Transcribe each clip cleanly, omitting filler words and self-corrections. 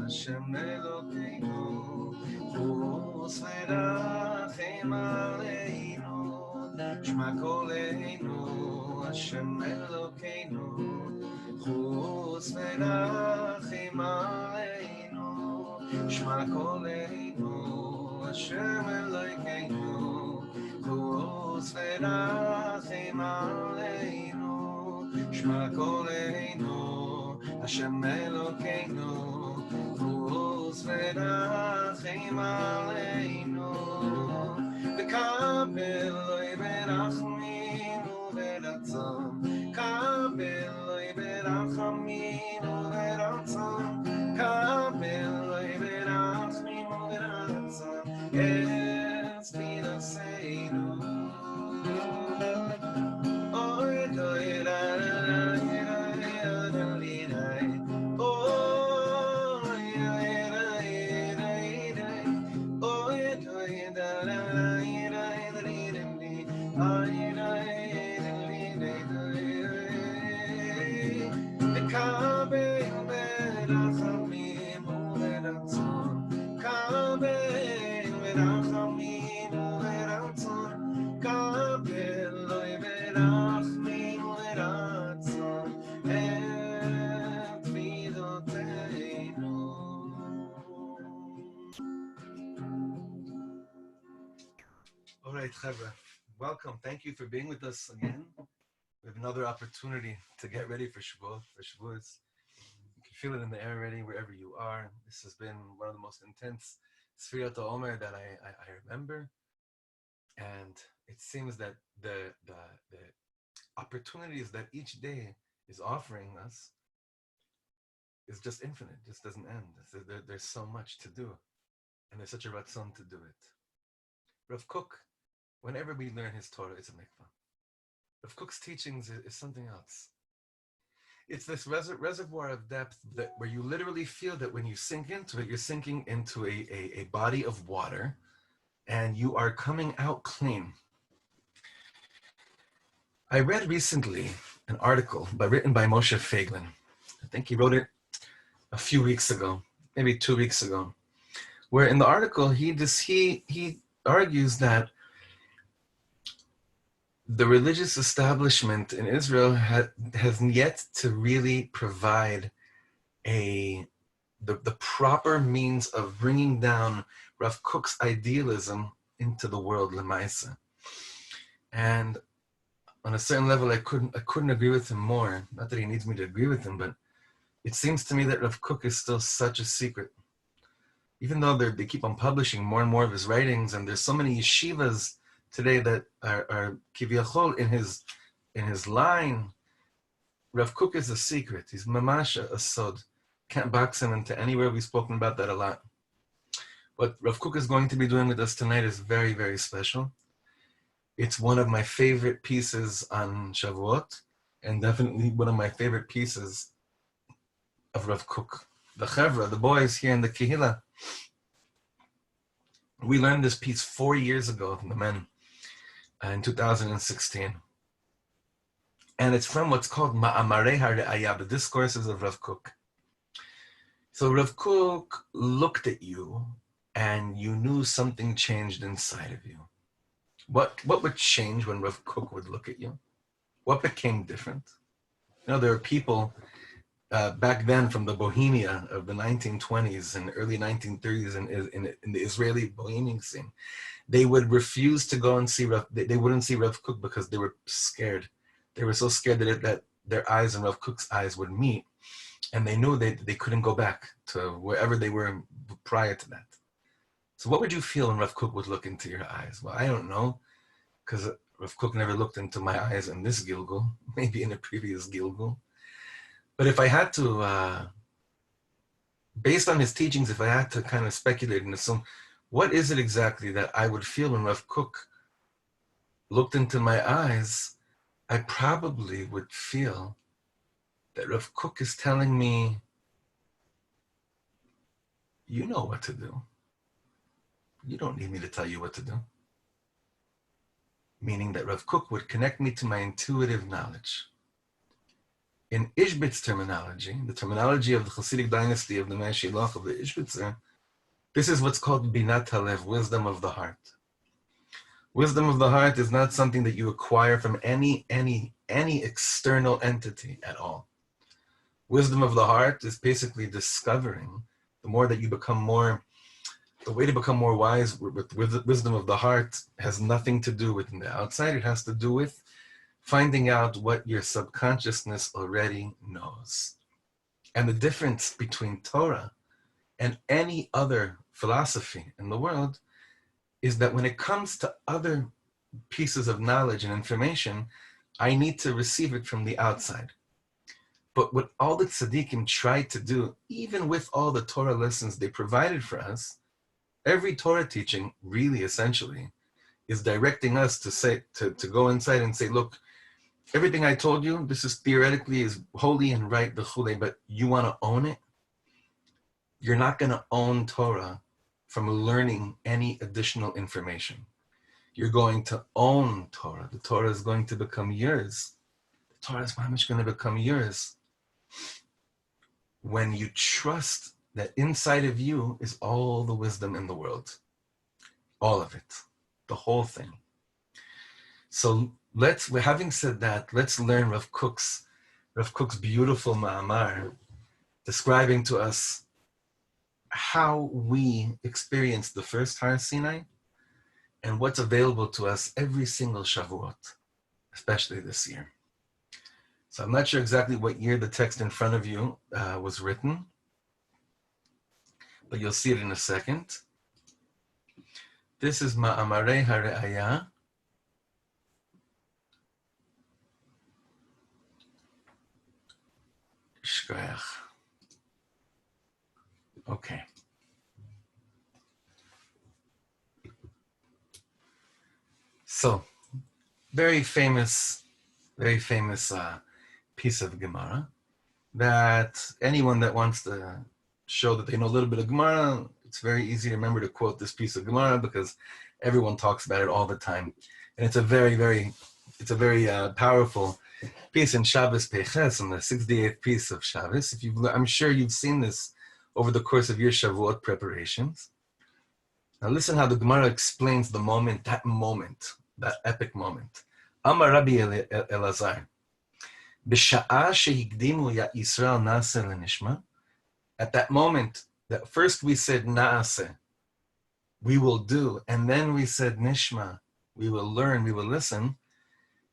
Hashem Elokeinu, Chus v'rachem aleinu. Shema koleinu, Hashem Elokeinu, Chus v'rachem aleinu. Shema koleinu, Hashem Elokeinu, Chus v'rachem aleinu. Shema koleinu, Hashem Elokeinu, Chus v'rachem aleinu. V'kabel loy berachmin u'veratzon, kabel loy berachmin u'veratzon, kabel loy berachmin u'veratzon, es tfilaseinu. Oy doy ra ra ra ra ra ra. All right, Chevra, welcome. Thank you for being with us again. We have another opportunity to get ready for Shavuos. You can feel it in the air already, wherever you are. This has been one of the most intense Sfirot HaOmer that I remember. And it seems that the opportunities that each day is offering us is just infinite, just doesn't end. There's so much to do. And there's such a ratzon to do it. Rav Kook, whenever we learn his Torah, it's a mikvah. Rav Kook's teachings is something else. It's this reservoir of depth where you literally feel that when you sink into it, you're sinking into a body of water and you are coming out clean. I read recently an article written by Moshe Feiglin. I think he wrote it a few weeks ago, maybe 2 weeks ago, where in the article he argues that the religious establishment in Israel has yet to really provide the proper means of bringing down Rav Kook's idealism into the world, Lemaisa. And on a certain level, I couldn't agree with him more. Not that he needs me to agree with him, but it seems to me that Rav Kook is still such a secret. Even though they keep on publishing more and more of his writings, and there's so many yeshivas today that are kiviyachol in his line, Rav Kook is a secret. He's mamash a sod. Can't box him into anywhere. We've spoken about that a lot. What Rav Kook is going to be doing with us tonight is very, very special. It's one of my favorite pieces on Shavuot, and definitely one of my favorite pieces of Rav Kook. The Chevra, the boys here in the Kehillah, we learned this piece 4 years ago from the men in 2016. And it's from what's called Ma'amarei HaRe'aya, the discourses of Rav Kook. So Rav Kook looked at you and you knew something changed inside of you. What would change when Rav Kook would look at you? What became different? You know, there are people back then from the Bohemia of the 1920s and early 1930s in the Israeli bohemian scene, they would refuse to go and see they wouldn't see Rav Kook because they were scared. They were so scared that their eyes and Rav Kook's eyes would meet, and they knew they couldn't go back to wherever they were prior to that. So what would you feel when Rav Kook would look into your eyes? Well, I don't know, because Rav Kook never looked into my eyes in this Gilgul, maybe in a previous Gilgul. But if I had to, based on his teachings, if I had to kind of speculate and assume, what is it exactly that I would feel when Rav Kook looked into my eyes? I probably would feel that Rav Kook is telling me, you know what to do. You don't need me to tell you what to do. Meaning that Rav Kook would connect me to my intuitive knowledge. In Ishbitz terminology, the terminology of the Hasidic dynasty of the Mei Shilach of the Ishbitzer, this is what's called Binat Halev, wisdom of the heart. Wisdom of the heart is not something that you acquire from any external entity at all. Wisdom of the heart is basically discovering, the more that you become more, the way to become more wise with wisdom of the heart has nothing to do with the outside. It has to do with finding out what your subconsciousness already knows. And the difference between Torah and any other philosophy in the world is that when it comes to other pieces of knowledge and information, I need to receive it from the outside. But what all the tzaddikim tried to do, even with all the Torah lessons they provided for us, every Torah teaching really essentially is directing us to say, to go inside and say, look, everything I told you, this is theoretically is holy and right, but you want to own it? You're not going to own Torah from learning any additional information. You're going to own Torah. The Torah is going to become yours. The Torah is very much going to become yours when you trust that inside of you is all the wisdom in the world. All of it. The whole thing. So having said that, let's learn Rav Kook's beautiful ma'amar, describing to us how we experienced the first Har Sinai and what's available to us every single Shavuot, especially this year. So I'm not sure exactly what year the text in front of you was written, but you'll see it in a second. This is Ma'amarei HaRe'aya. Shkoyach. Okay. So, very famous piece of Gemara that anyone that wants to show that they know a little bit of Gemara, it's very easy to remember to quote this piece of Gemara because everyone talks about it all the time. And it's a very powerful piece in Shabbos Peches, in the 68th piece of Shabbos. I'm sure you've seen this over the course of your Shavuot preparations. Now listen how the Gemara explains the moment, that epic moment. Amar Rabbi Elazar, B'sha'a shehikdimu ya Yisrael Naase Venishma. At that moment, that first we said Naase, we will do, and then we said Nishma, we will learn, we will listen.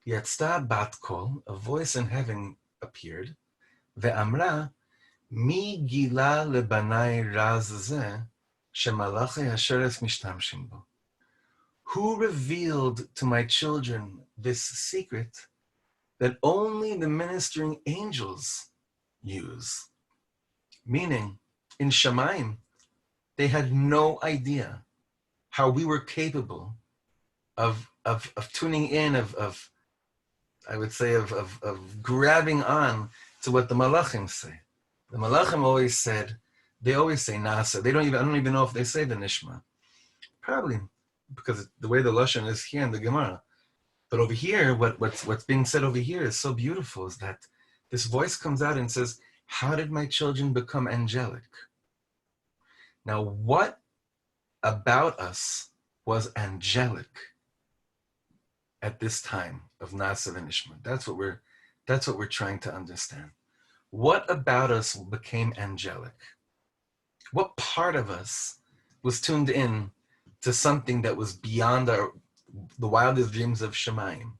Yatzta bat kol, a voice in heaven appeared. Ve'amra, mi gila lebanai raz zeh, shemalachi hasheres mishtamshim bo. Who revealed to my children this secret that only the ministering angels use? Meaning, in Shamayim, they had no idea how we were capable of tuning in, of grabbing on to what the Malachim say. The Malachim always say Naase. I don't even know if they say the Nishma. Probably because the way the Lashon is here in the Gemara. But over here, what's being said over here is so beautiful, is that this voice comes out and says, how did my children become angelic? Now, what about us was angelic at this time of Naase Venishma? That's what we're trying to understand. What about us became angelic? What part of us was tuned in to something that was beyond the wildest dreams of Shemayim?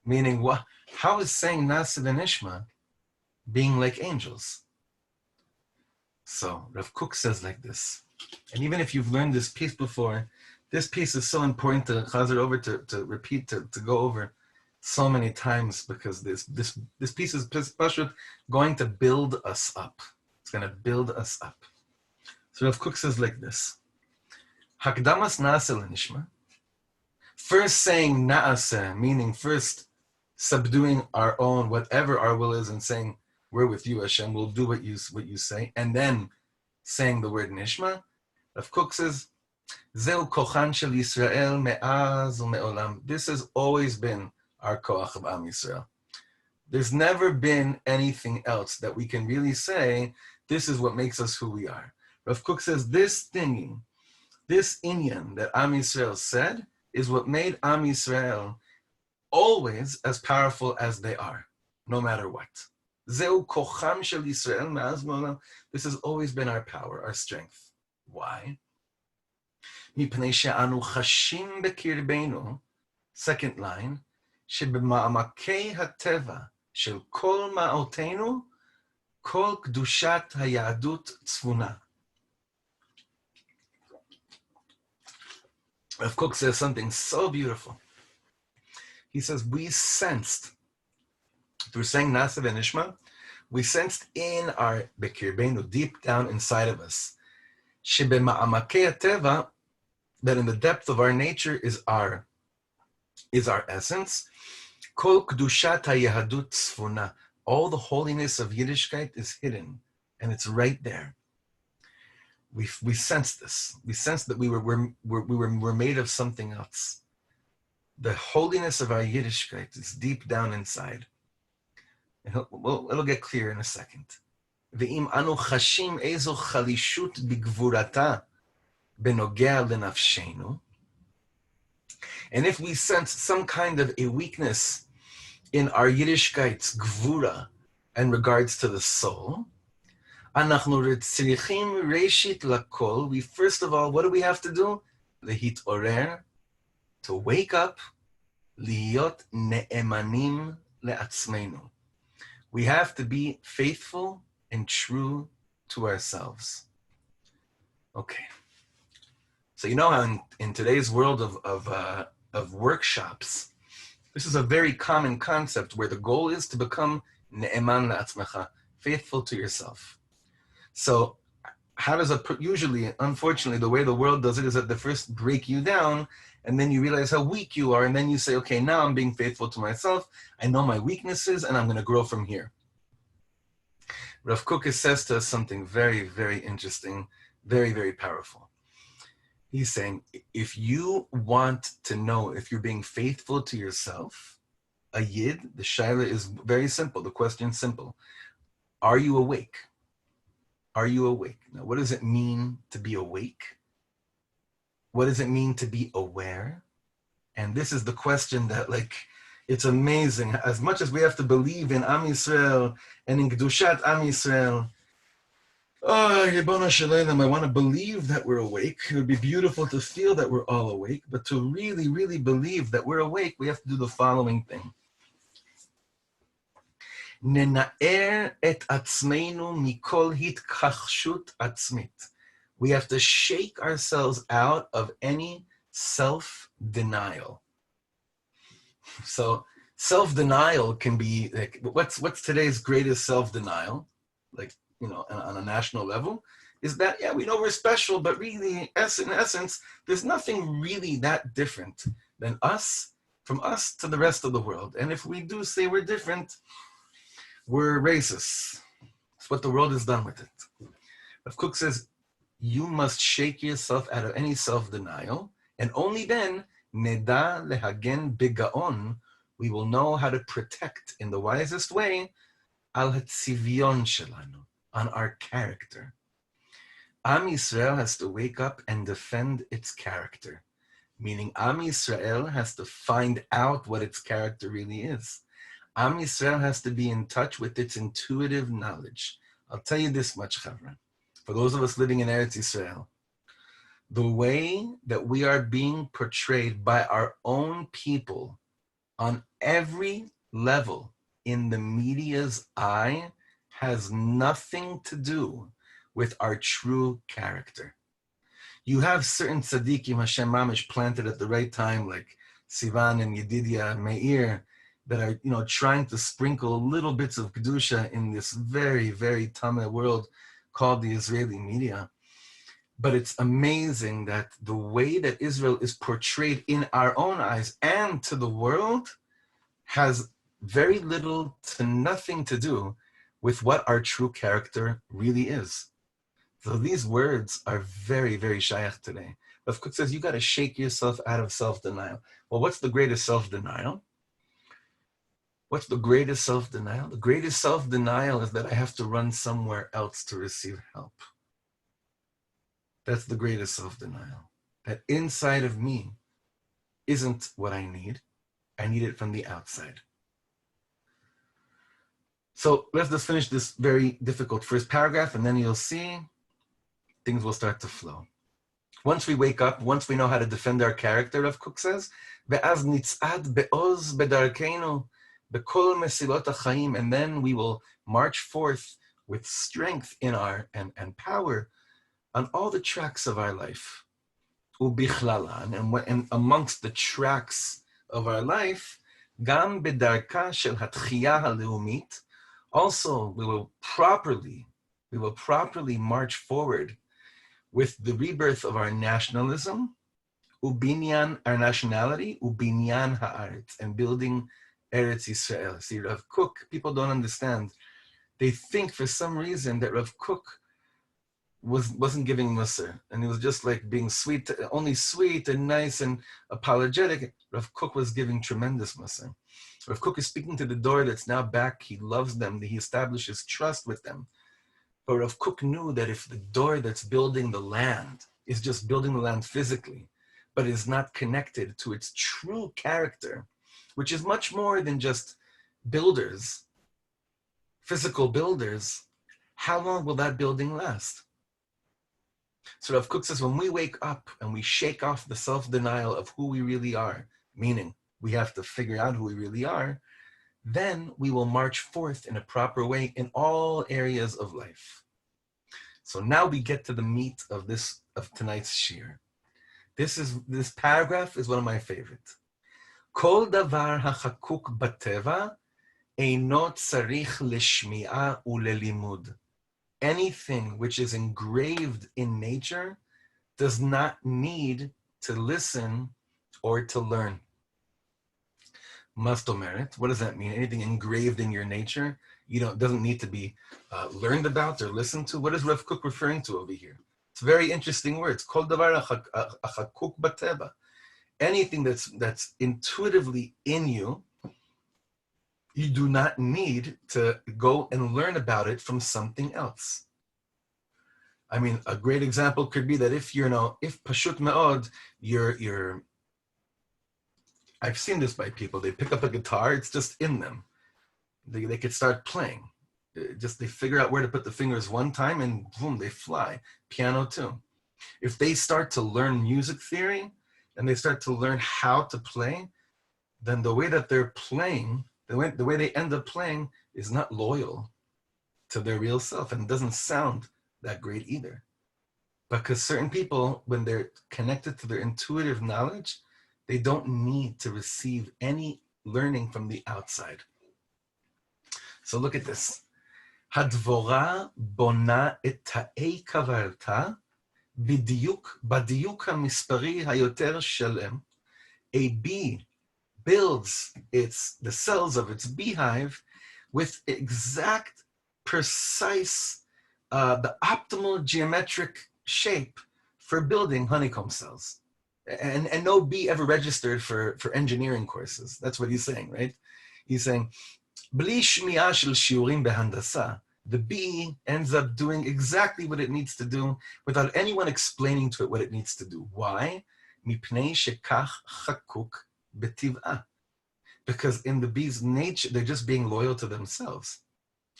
Meaning, what? How is saying Naase Venishma being like angels? So Rav Kook says like this, and even if you've learned this piece before, this piece is so important to chazer over, to repeat, to go over so many times, because this piece is going to build us up. It's going to build us up. So Rav Kook says like this: Hakdamas Naase Venishma. First saying Naase, meaning first subduing our own, whatever our will is, and saying, we're with you, Hashem, we'll do what you say, and then saying the word Nishma. Rav Kook says, Zeu kochan shel Yisrael me'az u'me'olam. This has always been our koach of Am Yisrael. There's never been anything else that we can really say, this is what makes us who we are. Rav Kook says, this thingy, this inyan that Am Yisrael said, is what made Am Yisrael always as powerful as they are, no matter what. Zeu kocham shel Yisrael me'az u'me'olam. This has always been our power, our strength. Why? Mipnei she'anu chashim bekirbeinu. Second line, שבמעמקי הטבע של כל מעותינו, כל קדושת היהדות צפונה. Rav Kook says something so beautiful. He says, we sensed, through saying Naase Venishma, we sensed in our bekirbeinu, deep down inside of us, שבמעמקי הטבע, that in the depth of our nature is our essence. Kol kedushat hayahadut tzfuna. All the holiness of Yiddishkeit is hidden, and it's right there. We sense this. We sense that we were made of something else. The holiness of our Yiddishkeit is deep down inside. And it'll get clear in a second. Ve'im anu chashim ezo chalishut bigvurata benogea lenafshenu. And if we sense some kind of a weakness in our Yiddishkeit's gvura in regards to the soul, we first of all, what do we have to do? Lehit orer, to wake up, liyot ne'emanim le'atzmeinu. We have to be faithful and true to ourselves. Okay. So you know how in today's world of workshops, this is a very common concept where the goal is to become ne'eman la'atzmecha, faithful to yourself. So how does usually, unfortunately, the way the world does it is that they first break you down, and then you realize how weak you are, and then you say, okay, now I'm being faithful to myself, I know my weaknesses, and I'm going to grow from here. Rav Kook says to us something very, very interesting, very, very powerful. He's saying, if you want to know if you're being faithful to yourself, a yid, the shaila is very simple. The question's simple. Are you awake? Are you awake? Now, what does it mean to be awake? What does it mean to be aware? And this is the question that, it's amazing. As much as we have to believe in Am Yisrael and in Kedushat Am Yisrael, oh, Yibona Shalom, I want to believe that we're awake. It would be beautiful to feel that we're all awake, but to really, really believe that we're awake, we have to do the following thing. Nena'er et atzmeinu mikol hitkachshut atzmit. We have to shake ourselves out of any self-denial. So self-denial can be, what's today's greatest self-denial? On a national level, is that, we know we're special, but really, in essence, there's nothing really that different than us, from us to the rest of the world. And if we do say we're different, we're racist. That's what the world has done with it. Rav Kook says, you must shake yourself out of any self-denial, and only then, neda lehagen bigaon, we will know how to protect in the wisest way, al hatzivion shelanu, on our character. Am Yisrael has to wake up and defend its character, meaning Am Yisrael has to find out what its character really is. Am Yisrael has to be in touch with its intuitive knowledge. I'll tell you this much, Chavra. For those of us living in Eretz Yisrael, the way that we are being portrayed by our own people on every level in the media's eye has nothing to do with our true character. You have certain tzaddikim, Hashem Mamish, planted at the right time, like Sivan and Yedidia and Meir, that are, trying to sprinkle little bits of Kedusha in this very, very tameh world called the Israeli media. But it's amazing that the way that Israel is portrayed in our own eyes and to the world has very little to nothing to do with what our true character really is. So these words are very, very shayach today. Rav Kook says you got to shake yourself out of self-denial. Well, what's the greatest self-denial? What's the greatest self-denial? The greatest self-denial is that I have to run somewhere else to receive help. That's the greatest self-denial. That inside of me isn't what I need. I need it from the outside. So let's just finish this very difficult first paragraph, and then you'll see things will start to flow. Once we wake up, once we know how to defend our character, Rav Kook says, ואז נצעד בעוז בדרכנו בכל מסילות החיים, and then we will march forth with strength in our and power on all the tracks of our life. ובכללן, and amongst the tracks of our life, גם בדרכה של התחייה הלאומית, also we will properly march forward with the rebirth of our nationalism, ubinyan, our nationality, ubinyan haaretz, and building Eretz Yisrael. See, Rav Kook, people don't understand. They think for some reason that Rav Kook wasn't giving Musar, and he was just like being sweet, only sweet and nice and apologetic. Rav Kook was giving tremendous Musar. Rav Kook is speaking to the door that's now back. He loves them. He establishes trust with them. But Rav Kook knew that if the door that's building the land is just building the land physically, but is not connected to its true character, which is much more than just builders, physical builders, how long will that building last? So Rav Kook says, when we wake up and we shake off the self-denial of who we really are, meaning we have to figure out who we really are, then we will march forth in a proper way in all areas of life. So now we get to the meat of tonight's shir. This paragraph is one of my favorites. Kol davar hachakuk bateva eino tzarich lishmi'a ulelimud. Anything which is engraved in nature does not need to listen or to learn. Mastomerit, what does that mean? Anything engraved in your nature, doesn't need to be learned about or listened to. What is Rav Kook referring to over here? It's very interesting words. Kol davar achakuk bateva. Anything that's intuitively in you, you do not need to go and learn about it from something else. I mean, a great example could be that if pashut me'od, you're I've seen this by people. They pick up a guitar, it's just in them. They could start playing. They figure out where to put the fingers one time and boom, they fly. Piano too. If they start to learn music theory and they start to learn how to play, then the way that they're playing, the way they end up playing is not loyal to their real self, and it doesn't sound that great either. Because certain people, when they're connected to their intuitive knowledge, they don't need to receive any learning from the outside. So look at this. Hadvora bona et ta'ei kavarta badiuk hamispari hayoter shalem. A bee builds the cells of its beehive with exact, precise, the optimal geometric shape for building honeycomb cells. And no bee ever registered for engineering courses. That's what he's saying, right? He's saying, bli shmi'a shel shiurim behandasa. The bee ends up doing exactly what it needs to do without anyone explaining to it what it needs to do. Why? Mipnei shekach chakuk betiv'ah. Because in the bee's nature, they're just being loyal to themselves.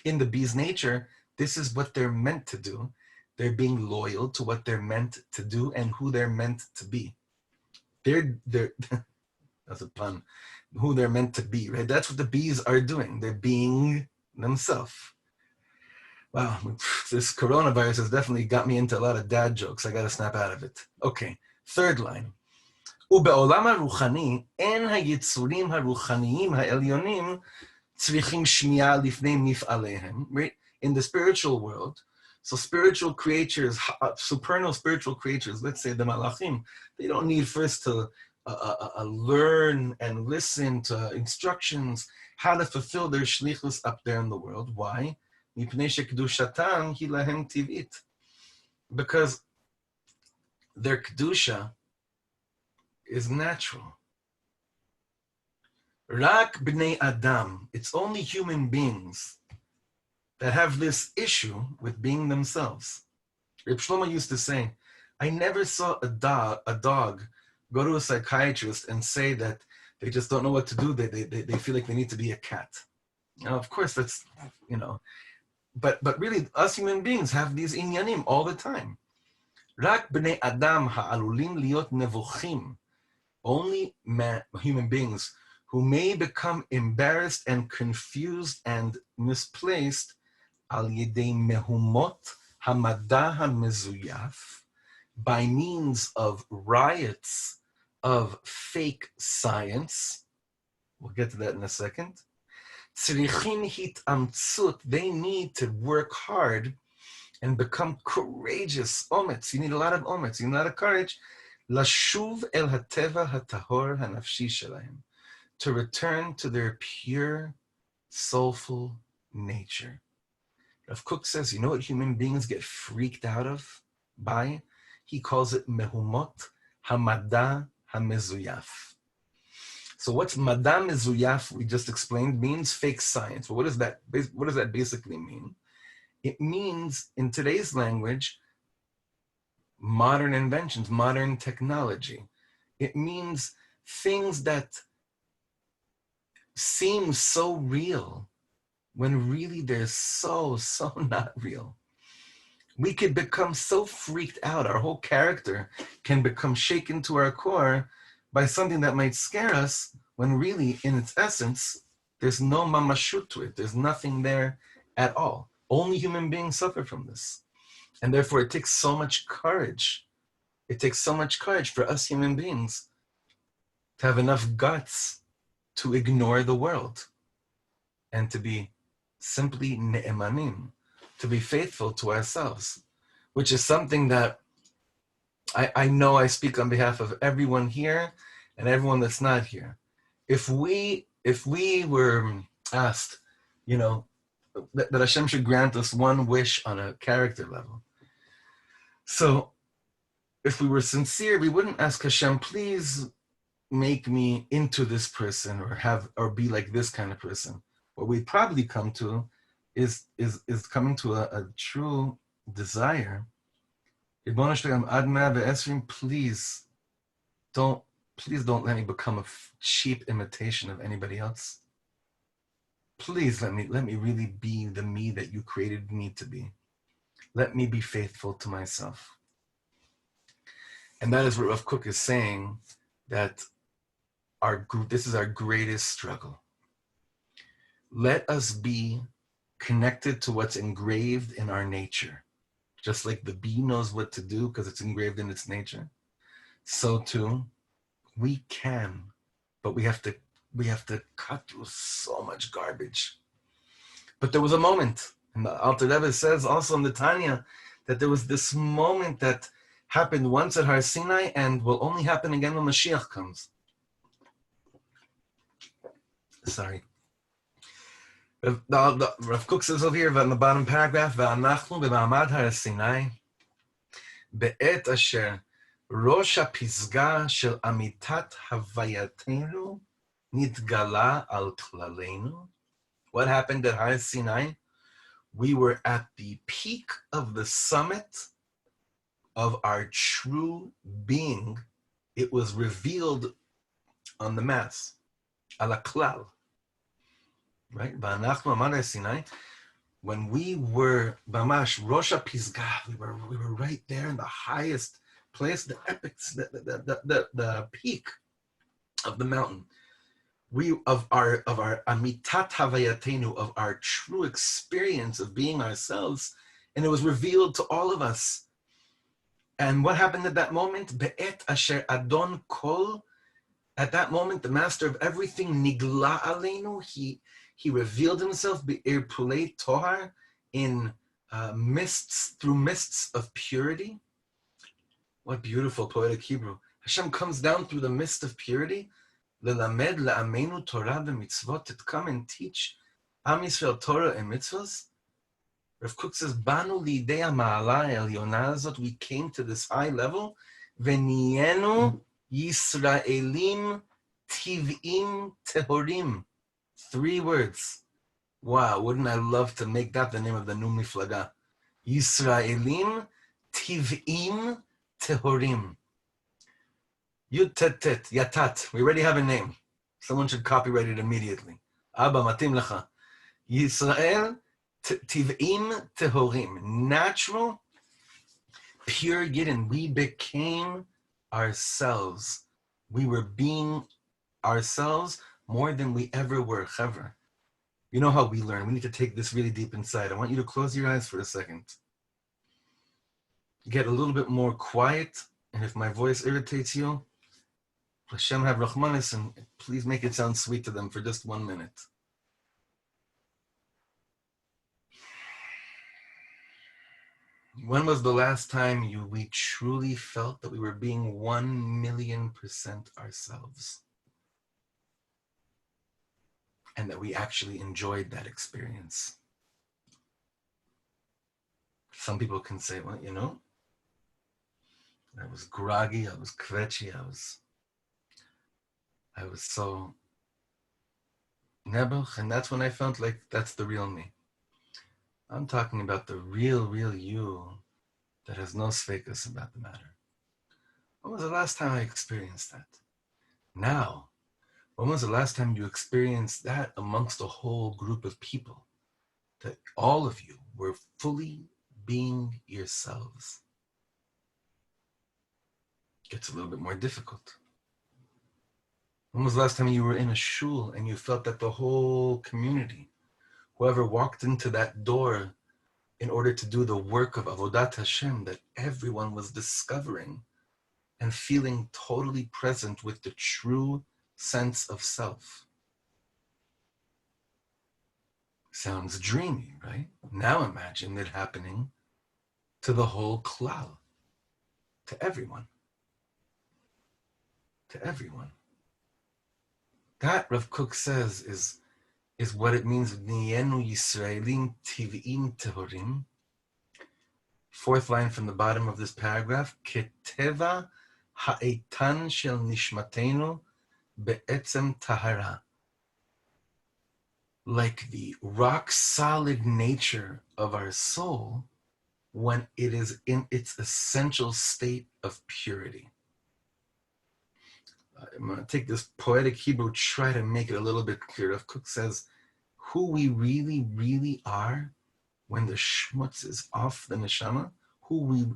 In the bee's nature, this is what they're meant to do. They're being loyal to what they're meant to do and who they're meant to be. They're that's a pun, who they're meant to be, right? That's what the bees are doing. They're being themselves. Wow, this coronavirus has definitely got me into a lot of dad jokes. I got to snap out of it. Okay, third line. ובעולם הרוחני, אין היצורים הרוחניים העליונים צריכים שמיעה לפני מפעליהם. Right? In the spiritual world, so spiritual creatures, supernal spiritual creatures, let's say the malachim, they don't need first to learn and listen to instructions how to fulfill their shlichus up there in the world. Why? Because their kedusha is natural. Rak b'nei adam, it's only human beings that have this issue with being themselves. Reb Shlomo used to say, I never saw a dog go to a psychiatrist and say that they just don't know what to do. They feel like they need to be a cat. Now, of course, that's, but really, us human beings have these inyanim all the time. Rak b'nei adam ha'alulim liot nevuchim. Only human beings who may become embarrassed and confused and misplaced al yedei mehumot hamada hamezuyaf, by means of riots of fake science. We'll get to that in a second. Tzrichin hitamtsut, they need to work hard and become courageous. Ometz, you need a lot of ometz, you need a lot of courage. Lashuv el hateva hatahor hanafshi shelahem, to return to their pure, soulful nature. Rav Kook says, you know what human beings get freaked out of by? He calls it mehumot hamada hamezuyaf. So what's mada mezuyaf, we just explained, means fake science. But what does that basically mean? It means, in today's language, modern inventions, modern technology. It means things that seem so real when really they're so not real. We could become so freaked out. Our whole character can become shaken to our core by something that might scare us when really, in its essence, there's no mamashut to it. There's nothing there at all. Only human beings suffer from this. And therefore, it takes so much courage. It takes so much courage for us human beings to have enough guts to ignore the world and to be simply ne'emanim, to be faithful to ourselves, which is something that I know I speak on behalf of everyone here and everyone that's not here. If we were asked, that Hashem should grant us one wish on a character level. So if we were sincere, we wouldn't ask Hashem, please make me into this person or be like this kind of person. What we'd probably come to is coming to a true desire. Please don't let me become a cheap imitation of anybody else. Please let me really be the me that you created me to be. Let me be faithful to myself. And that is what Rav Kook is saying, that this is our greatest struggle. Let us be connected to what's engraved in our nature. Just like the bee knows what to do because it's engraved in its nature, so too we can, but we have to cut through so much garbage. But there was a moment, and the Alter Rebbe says also in the Tanya that there was this moment that happened once at Har Sinai and will only happen again when Mashiach comes. Sorry. Rav Kook says over here in the bottom paragraph, "V'anachnu b'ma'amad Har Sinai be'et asher rosh hapizga shel amitat havayatenu nitgala al klaleinu." What happened at Har Sinai? We were at the peak of the summit of our true being. It was revealed on the Mass. ala klal, right? V'anachnu amar Sinai, when we were Bamash Rosh HaPisgah, we were right there in the highest place, the epics, the peak of the mountain. We of our amitat havayatenu, of our true experience of being ourselves, and it was revealed to all of us. And what happened at that moment? Be'et asher adon kol. At that moment, the master of everything, nigla aleinu, he revealed himself be'ir pulei tohar, in through mists of purity. What beautiful poetic Hebrew. Hashem comes down through the mist of purity. Lelamed la'amenu Torah v'mitzvot, to come and teach Am Yisrael Torah and mitzvahs. Rav Kook says, Banu lidei ha'ma'ala elyon azot, we came to this high level. V'niyenu Yisraelim tiv'im tehorim. 3 words. Wow, wouldn't I love to make that the name of the new miflaga? Yisraelim tiv'im tehorim. Yud tet tet, yatat. We already have a name. Someone should copyright it immediately. Abba matim lecha. Yisrael tiv'im tehorim. Natural, pure Yidden. We became ourselves. We were being ourselves more than we ever were. Chavra. You know how we learn. We need to take this really deep inside. I want you to close your eyes for a second. Get a little bit more quiet. And if my voice irritates you, Hashem have Rahmanis, and please make it sound sweet to them for just 1 minute. When was the last time we truly felt that we were being 1,000,000% ourselves? And that we actually enjoyed that experience? Some people can say, well, you know, I was groggy, I was kvetchy, I was so nebuch, and that's when I felt like that's the real me. I'm talking about the real you that has no sveikus about the matter. When was the last time I experienced that? Now, when was the last time you experienced that amongst a whole group of people? That all of you were fully being yourselves. It gets a little bit more difficult. When was the last time you were in a shul and you felt that the whole community, whoever walked into that door in order to do the work of Avodat Hashem, that everyone was discovering and feeling totally present with the true sense of self? Sounds dreamy, right? Now imagine it happening to the whole klal, to everyone. To everyone. That, Rav Kook says, is what it means, Niyenu Yisraelim Tiv'im Tehorim. 4th line from the bottom of this paragraph, Keteva Ha'etan Shel Nishmatenu Be'etzem Tahara. Like the rock-solid nature of our soul when it is in its essential state of purity. I'm going to take this poetic Hebrew, try to make it a little bit clearer. Rav Kook says, who we really are when the schmutz is off the neshama,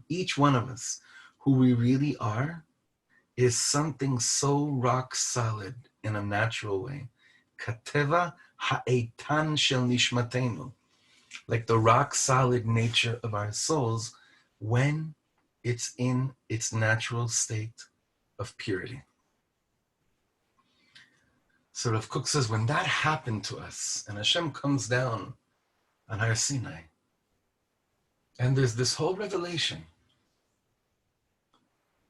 each one of us, who we really are, is something so rock solid in a natural way. Kateva ha'etan shel nishmatenu, like the rock solid nature of our souls when it's in its natural state of purity. So Rav Kook says, when that happened to us, and Hashem comes down on Har Sinai, and there's this whole revelation.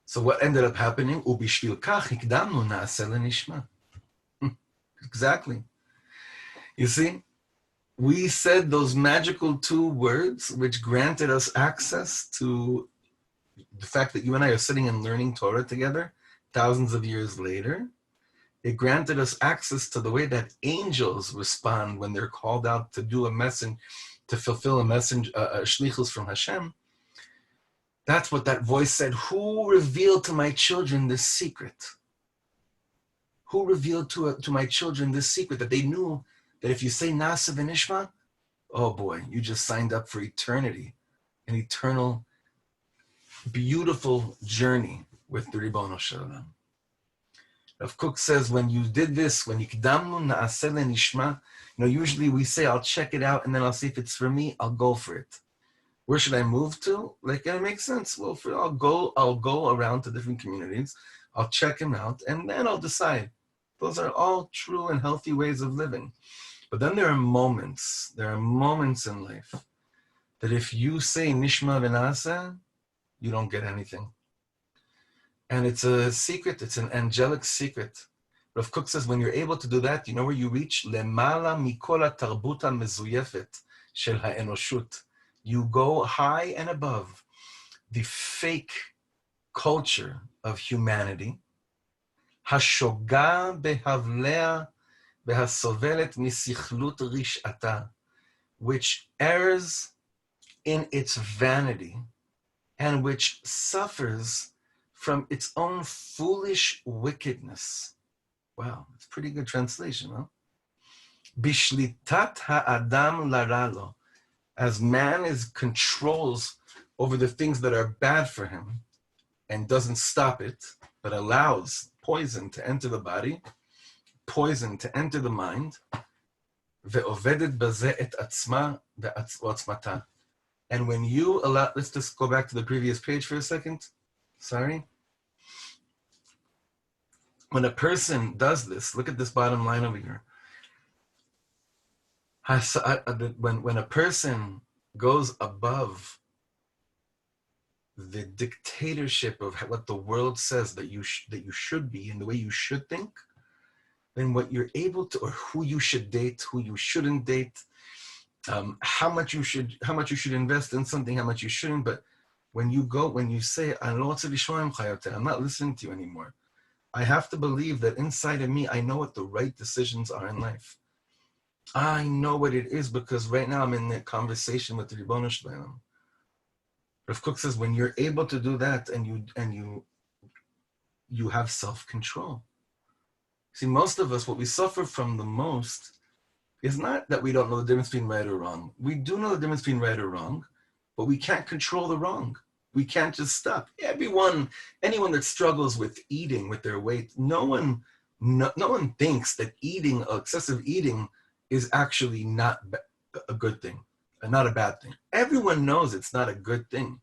So what ended up happening? Ubishvil kach hikdamnu Naase Venishma. Exactly. You see, we said those magical 2 words, which granted us access to the fact that you and I are sitting and learning Torah together thousands of years later. It granted us access to the way that angels respond when they're called out to do a message, to fulfill a message, a shlichus from Hashem. That's what that voice said. Who revealed to my children this secret? Who revealed to my children this secret that they knew that if you say Naase Venishma, oh boy, you just signed up for eternity, an eternal, beautiful journey with the Ribono Shel Olam. Rav Kook says, when you did this, when Yikdamnu Naase Venishma, usually we say, I'll check it out and then I'll see if it's for me, I'll go for it. Where should I move to? Like, it makes sense. Well, I'll go around to different communities, I'll check them out, and then I'll decide. Those are all true and healthy ways of living. But then there are moments in life that if you say Nishma V'Naaseh, you don't get anything. And it's a secret, it's an angelic secret. Rav Kook says, when you're able to do that, you know where you reach? Lemala mikola tarbuta mezuyefet shel ha'enoshut. You go high and above the fake culture of humanity. Hashoga behavlea behasovelet misichlut rish'ata, which errs in its vanity and which suffers from its own foolish wickedness. Wow, it's a pretty good translation, huh? Bishlitat ha'adam laralo, as man controls over the things that are bad for him and doesn't stop it, but allows poison to enter the body, poison to enter the mind, ve'ovedet bazeh et atzma ve'atzmata. And when you allow, let's just go back to the previous page for a second. Sorry. When a person does this, look at this bottom line over here. When a person goes above the dictatorship of what the world says that you should be and the way you should think, then what you're able to, or who you should date, who you shouldn't date, how much you should invest in something, how much you shouldn't. But when you say, I'm not listening to you anymore, I have to believe that inside of me, I know what the right decisions are in life. I know what it is because right now I'm in the conversation with the Ribono Shel Olam. Rav Kook says, when you're able to do that and you have self-control. See, most of us, what we suffer from the most is not that we don't know the difference between right or wrong. We do know the difference between right or wrong, but we can't control the wrong. We can't just stop. Anyone that struggles with eating, with their weight, no one thinks that excessive eating is actually not a good thing, not a bad thing. Everyone knows it's not a good thing.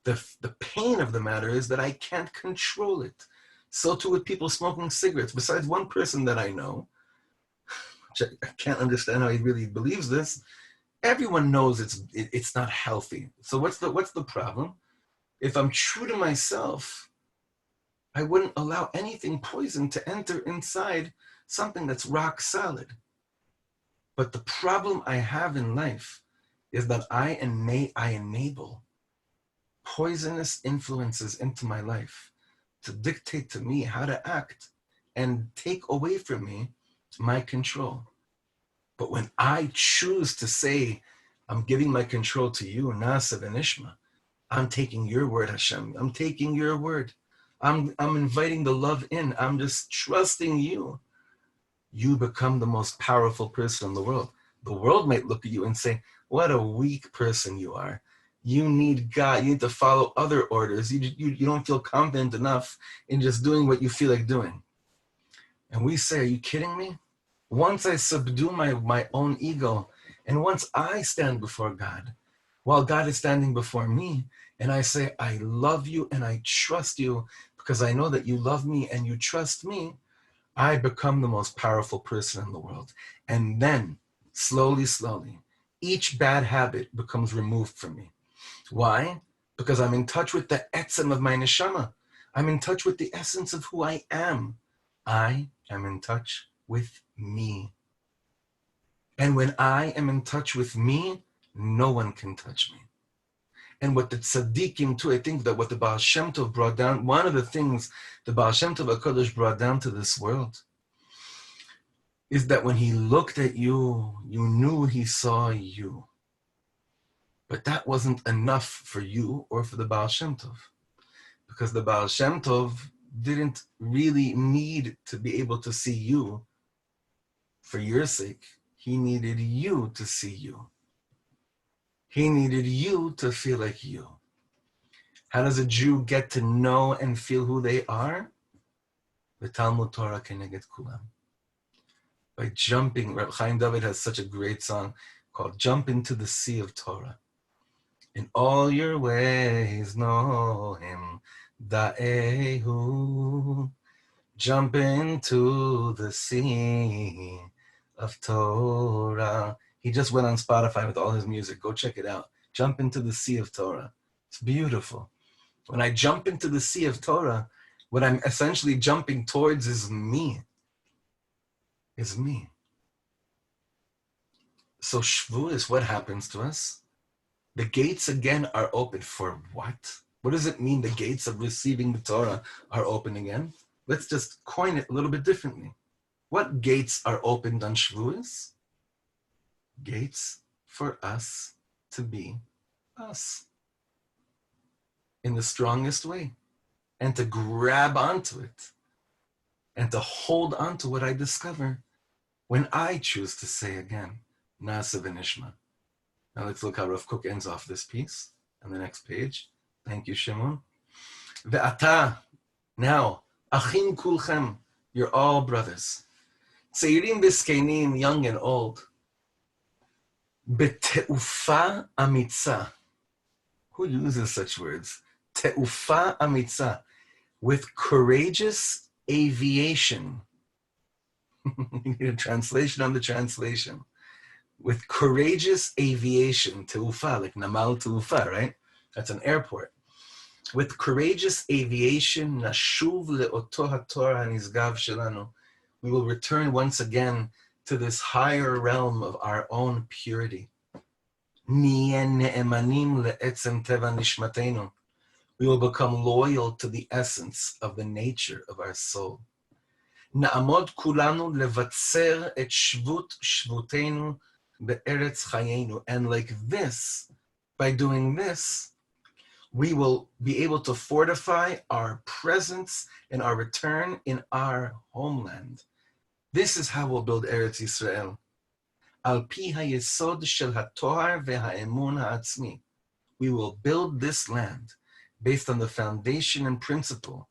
The pain of the matter is that I can't control it. So too with people smoking cigarettes. Besides one person that I know, which I can't understand how he really believes this, everyone knows it's not healthy. So what's the problem? If I'm true to myself, I wouldn't allow anything poison to enter inside something that's rock solid. But the problem I have in life is that I enable poisonous influences into my life to dictate to me how to act and take away from me my control. But when I choose to say, I'm giving my control to you, Naase Venishma, I'm taking your word, Hashem. I'm taking your word. I'm inviting the love in. I'm just trusting you. You become the most powerful person in the world. The world might look at you and say, what a weak person you are. You need God. You need to follow other orders. You don't feel confident enough in just doing what you feel like doing. And we say, are you kidding me? Once I subdue my own ego, and once I stand before God, while God is standing before me, and I say, I love you and I trust you because I know that you love me and you trust me, I become the most powerful person in the world. And then, slowly, each bad habit becomes removed from me. Why? Because I'm in touch with the etzem of my neshama. I'm in touch with the essence of who I am. I am in touch with me. And when I am in touch with me, no one can touch me. And what the tzaddikim too, I think that what the Baal Shem Tov brought down, one of the things the Baal Shem Tov HaKadosh brought down to this world is that when he looked at you, you knew he saw you. But that wasn't enough for you or for the Baal Shem Tov. Because the Baal Shem Tov didn't really need to be able to see you for your sake. He needed you to see you. He needed you to feel like you. How does a Jew get to know and feel who they are? V'talmud Torah keneged kulam. By jumping, Reb Chaim David has such a great song called Jump into the Sea of Torah. In all your ways know him, da'ehu. Jump into the sea of Torah. He just went on Spotify with all his music. Go check it out. Jump into the sea of Torah. It's beautiful. When I jump into the sea of Torah, what I'm essentially jumping towards is me. Is me. So Shavuos, what happens to us? The gates again are open for what? What does it mean the gates of receiving the Torah are open again? Let's just coin it a little bit differently. What gates are opened on Shavuos? Gates for us to be us in the strongest way, and to grab onto it, and to hold on to what I discover when I choose to say again, Naase Venishma. Now let's look how Rav Kook ends off this piece on the next page. Thank you, Shimon. Ve'ata, now, achim kulchem, you're all brothers. Tzeirim v'zkenim, young and old. Beteufa amitza. Who uses such words? Teufa amitza. With courageous aviation. You need a translation on the translation. With courageous aviation. Teufa, like Namal Teufa, right? That's an airport. With courageous aviation, nashuv le'oto haTorah hanizgav shelanu. We will return once again to this higher realm of our own purity. Niyeh ne'emanim le'etzem teva nishmatenu. We will become loyal to the essence of the nature of our soul. Na'amod kulanu levatzer et shvut shvutenu be'eretz chayenu. And like this, by doing this, we will be able to fortify our presence and our return in our homeland. This is how we'll build Eretz Yisrael. Al pi hayesod shel hatohar ve'ha'emun ha'atzmi. We will build this land based on the foundation and principle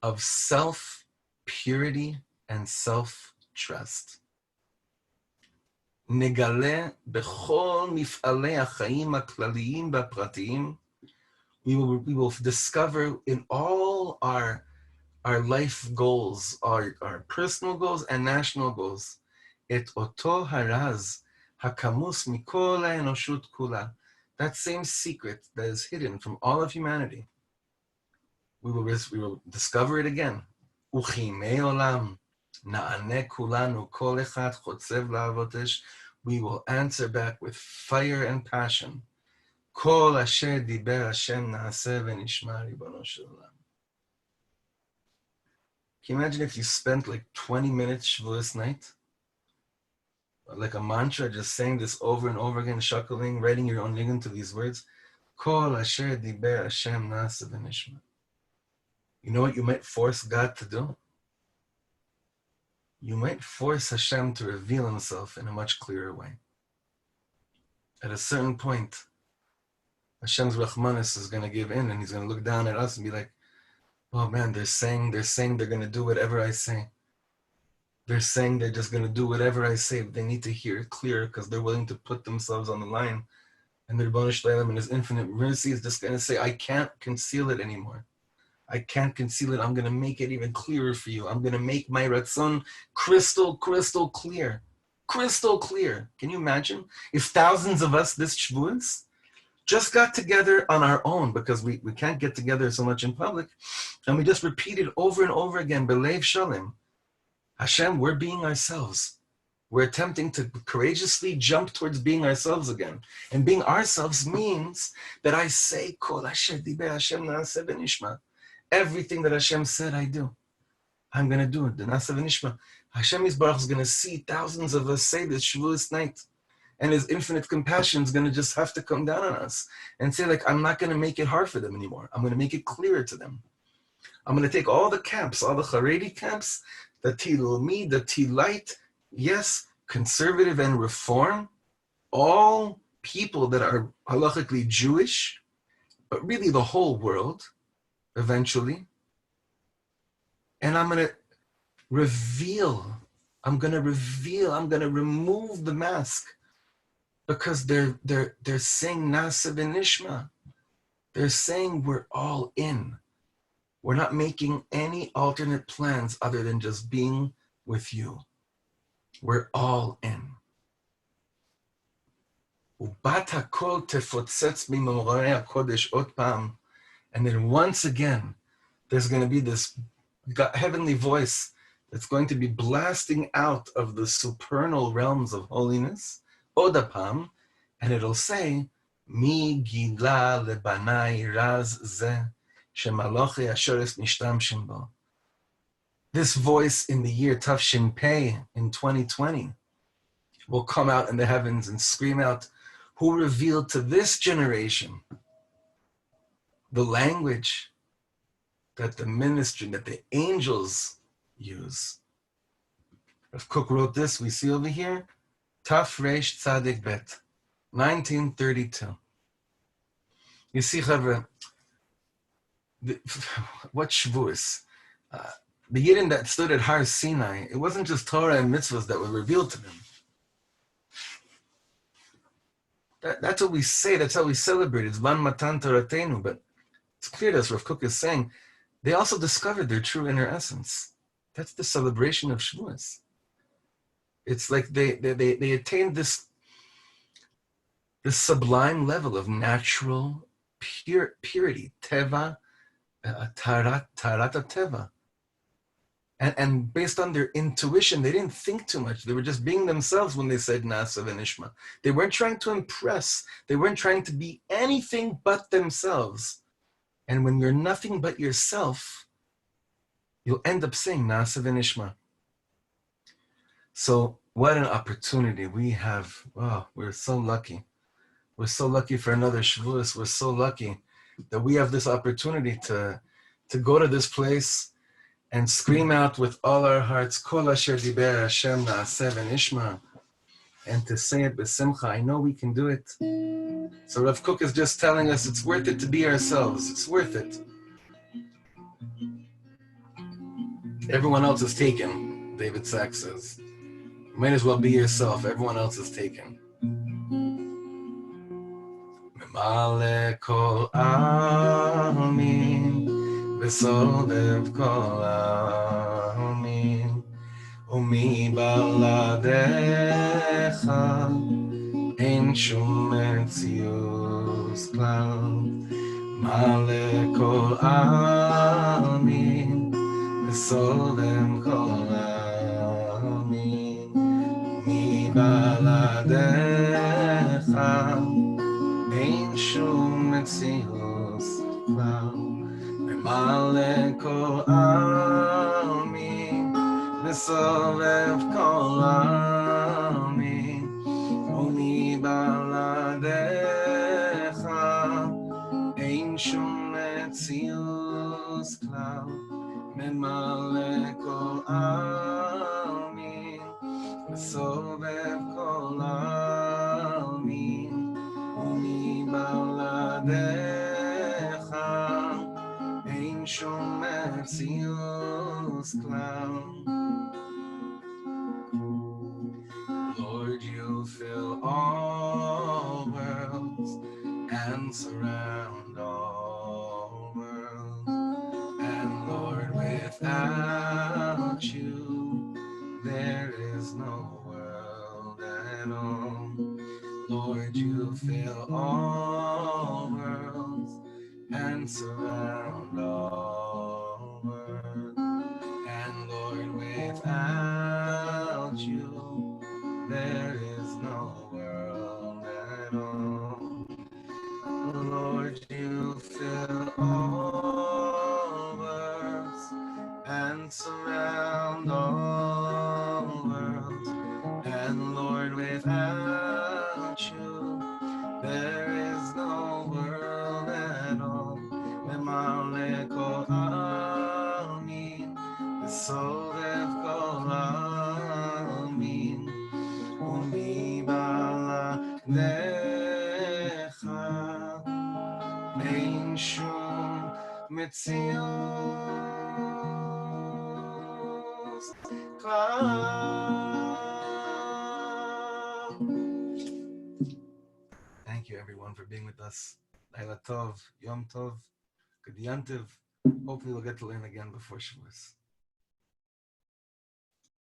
of self-purity and self-trust. Negale bechol mif'alei ha'chaim ha'klaliyim va'pratiyim. We will discover in all our life goals, our personal goals and national goals, et oto haraz hakamus mikol ha'enoshut kula. That same secret that is hidden from all of humanity. We will discover it again. Uchimei olam na'aneh kulanu kol echad chotzev la'avotesh. We will answer back with fire and passion. Kol asher diber Hashem Naase Venishma ribono shel olam. Can you imagine if you spent like 20 minutes Shavuos night? Like a mantra, just saying this over and over again, shuckling, writing your own nigun to these words. Kol asher diber Hashem Naase Venishma. You know what you might force God to do? You might force Hashem to reveal himself in a much clearer way. At a certain point, Hashem's Rahmanis is going to give in, and he's going to look down at us and be like, oh man, they're saying they're going to do whatever I say. They're saying they're just going to do whatever I say, but they need to hear it clear because they're willing to put themselves on the line. And the Rebbeinu Shalom in his infinite mercy is just going to say, I can't conceal it anymore. I can't conceal it. I'm going to make it even clearer for you. I'm going to make my Ratzon crystal clear. Crystal clear. Can you imagine if thousands of us this Shavuos just got together on our own, because we can't get together so much in public, and we just repeated over and over again, Belev Shalem, Hashem, we're being ourselves. We're attempting to courageously jump towards being ourselves again. And being ourselves means that I say, Kol asher diber Hashem Naase Venishma. Everything that Hashem said, I do. I'm going to do it. The Naase Venishma. Hashem Yisbarach is going to see thousands of us say this Shavuos night. And his infinite compassion is going to just have to come down on us and say, like, I'm not going to make it hard for them anymore. I'm going to make it clearer to them. I'm going to take all the camps, all the Haredi camps, the Tilmi, the Tilite, yes, conservative and reform, all people that are halachically Jewish, but really the whole world, eventually. And I'm going to I'm going to remove the mask, because they're saying Naase Venishma. They're saying we're all in. We're not making any alternate plans other than just being with you. We're all in. And then once again, there's going to be this heavenly voice that's going to be blasting out of the supernal realms of holiness, Odapam, and it'll say, Mi gila lebanai raz ze shemalochi asheres nishtamshim bo. This voice in the year Tafshin Pei in 2020 will come out in the heavens and scream out, who revealed to this generation the language that the ministry, that the angels use. Rav Kook wrote this, we see over here, Taf Reish Tzadik Bet, 1932. You see, Chavre, what Shavuos? The Yidden that stood at Har Sinai, it wasn't just Torah and mitzvahs that were revealed to them. That's what we say, that's how we celebrate. It's Van Matan Toratenu, but it's clear, as Rav Kook is saying, they also discovered their true inner essence. That's the celebration of Shavuos. It's like they attained this sublime level of natural purity, teva, tarat teva. And based on their intuition, they didn't think too much. They were just being themselves when they said Naase Venishma. They weren't trying to impress. They weren't trying to be anything but themselves. And when you're nothing but yourself, you'll end up saying Naase Venishma. So what an opportunity we have. Wow, we're so lucky. We're so lucky for another Shavuos. We're so lucky that we have this opportunity to go to this place and scream out with all our hearts, Kol asher diber Hashem Naase Venishma, and to say it b'simcha. I know we can do it. So Rav Kook is just telling us it's worth it to be ourselves. It's worth it. Everyone else is taken, David Sachs says. You might as well be yourself. Everyone else is taken. Memale kol almin v'solev kol almin umi baladecha ein shum metzius klal male kol almin v'solev kol almin umi baladecha ein shum metzius klal memale kol almin v'solev kol almin umi baladecha ein shum metzius klal memale kol almin v'solev kol almin umi baladecha ein shum metzius klal. Lord, you fill all worlds and surround all worlds. And Lord, without you, there is no world at all. Lord, you fill all worlds and surround all worlds. And Lord, without you, there is no world at all. Lord, you fill all worlds and surround all worlds. And Lord, without you, there is no world at all. Memale kol בלעדיך אין שום מציאות כבר. Thank you everyone for being with us. Laila Tov, Yom Tov, Good Yantiv. Hopefully we'll get to learn again before Shavuos.